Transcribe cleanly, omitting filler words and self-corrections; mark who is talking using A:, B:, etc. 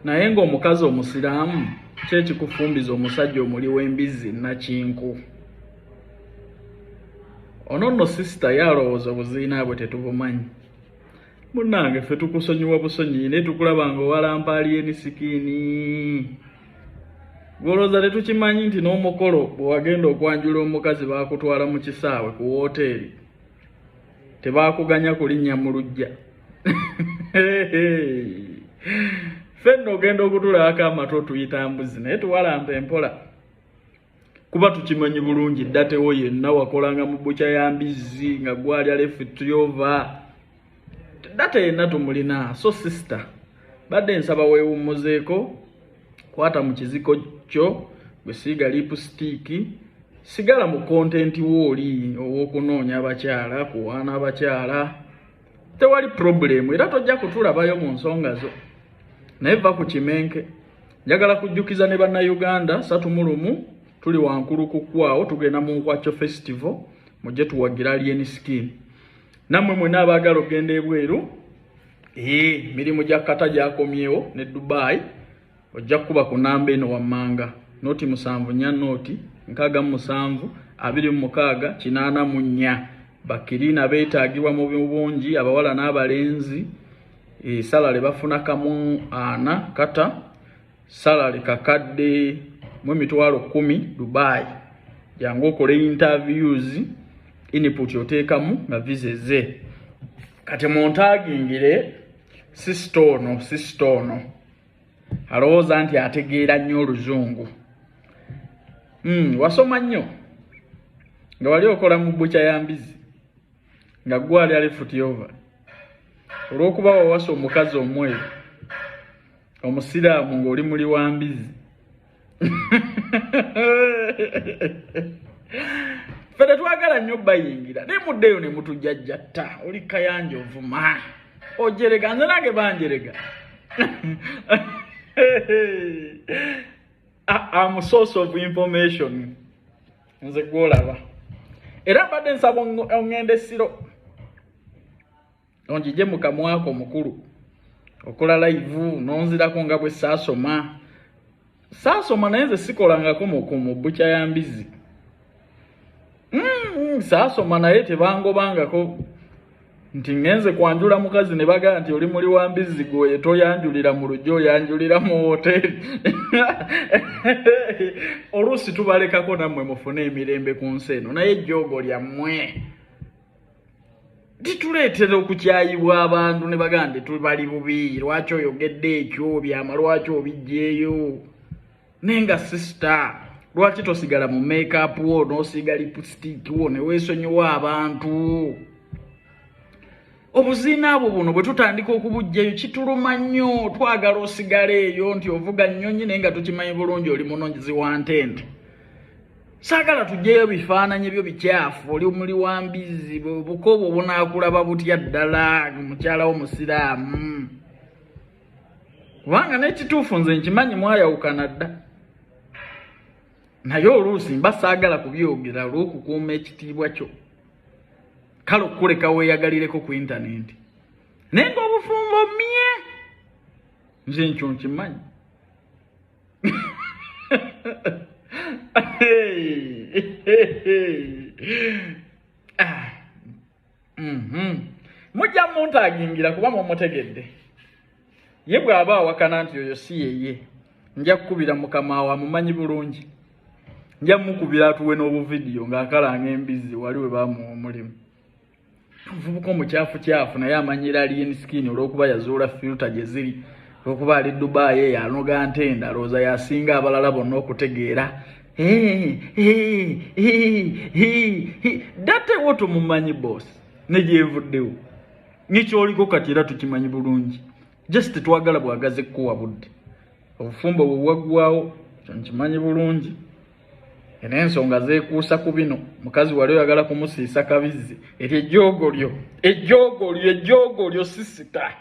A: naye ng'omukazi omusiraamu kyekikufumbiza omusajja omuli w'embizi nakinku. Ono nno sisita yalowooza obuziina bwe tetubumanyi. Munnange ffe tukusonyiwa busonyi naye tukulaba ng'owalampaaliye nisikiini. Golooza tetukimanyi nti n'omukolo bwe wagenda okwanjula omukazi baakutwala mu kisaawe ku wooteeri tebaakuganya kulinnya mu luggya. Ffe nno ogenda okutulaako amatu otuyita mbuzi naye tuwalampa empola. Kuba tukimanyi bulungi dda tewo yenna wakolanga mu bukya ya mbizzi nga gwali alefiti ova. Data yenna tumulina. So sister, badde nsaba weewummuzeeko, kwata mu kiziko kyo gwe siiga lipstick, sigala mu content wooli ow'okunoonya abakyala, kuwaana abakyala. Tewali problem era tojja kutulabayo mu nsonga zo. Naye va ku kimenke. Njagala kujjukiza ne bannayuganda 3 tuli wankulu ku kwawo tugenda mu Nkwakyo festival mujje tuwagira alien skin. Namwe mwena abaagala ogenda ebweru mirimu gya kata gyakomyewo ne Dubai ojja kuba ku namba eno wammanga noti 74 noti 67 26 84 bakirina beetaagibwa mu bungi abawala n'abalenzi. Salale bafuna kamu ana kata salale kakadde mu mitwalo 10 Dubai. Jangu okole interviews input yoteekamu nga vizeze. Kati montagingire sistono alowooza nti ategeera nnyo oluzungu. Wasoma nnyo nga wali okola mu bukya ya mbizi nga gwali alifuti over olw'okuba wawasa omukazi omweru omusiraamu ng'oli muli wa mbizi. Fede twagala nnyo bayingira naye muddeyo ne mutujjajjatta oli Kayanja ovuma ojerega nze nange banjerega. I'm a source of information nze gwolaba era badde nsaba ongende essiro onjije mu kamwako mukulu okola live nonzirako nga bwe saasoma naye nze sikolangako mu bukya ya mbizi. Saasoma naye tebangobangako nti ngenze kwanjula mukazi ne baga nti oli muli wa mbizi gwe toyanjulira mu lujjo oyanjulira mu hoteli. Oluusi tubalekako nammwe mufune emirembe ku nsi eno naye ejjoogo lyammwe tituleetera okukyayibwa abantu ne baga nti tubali bubi lwaki oyogedde ekyo byama lwaki obijjeeyo. Naye nga sisita lwaki tosigala mu makeup wo n'osiiga lipstick wo ne weesonyiwa abantu. Obuziina abo buno bwe tutandika okubujjayo kituluma nnyo. Twagala osigala eyo nti ovuga nnyonyi naye nga tukimanyi bulungi oli munozi wa ntente. Saagala tujjeyo bifaananyi byo bikyafu oli muli wa mbizi bukobo bunaakulaba butya ddala mukyala w'omusiraamu. Kubanga n'ekituufu nze nkimanyi mwayawukana dda naye oluusi mba saagala kubyogera olw'okukuuma ekitiibwa kyo. Kale okuleka weeyagalireko ku intaneti naye ng'obufumbo mmye nze nkyo nkimanyi. Mujja muntagingira kuba mumutegedde. Ye bw'aba awakana nti oyo si yeye nja kukubira mukama wa mumanyi bulungi. Nja mukubira atuwe n'obuvidiyo ng'akalanga embizi wali we bamuwa omulimu. Omuvubuka omukyafu naye amanyira alien skin olw'okuba yazuula filter gye ziri olw'okuba ali Dubai eyo anoga ntenda alowooza yasinga abalala bonna okutegeera. Date wo tumumanyi boss ne gyevuddewo nikyoliko kati era tukimanyi bulungi. Just twagala bwagaze kuwa budde obufumbo bwe bwaggwawo nkimanyi bulungi. Ensonga zeekuusa ku bino mukazi wali oyagala kumusiisa kabizi eri ejjoogo lyo sisita.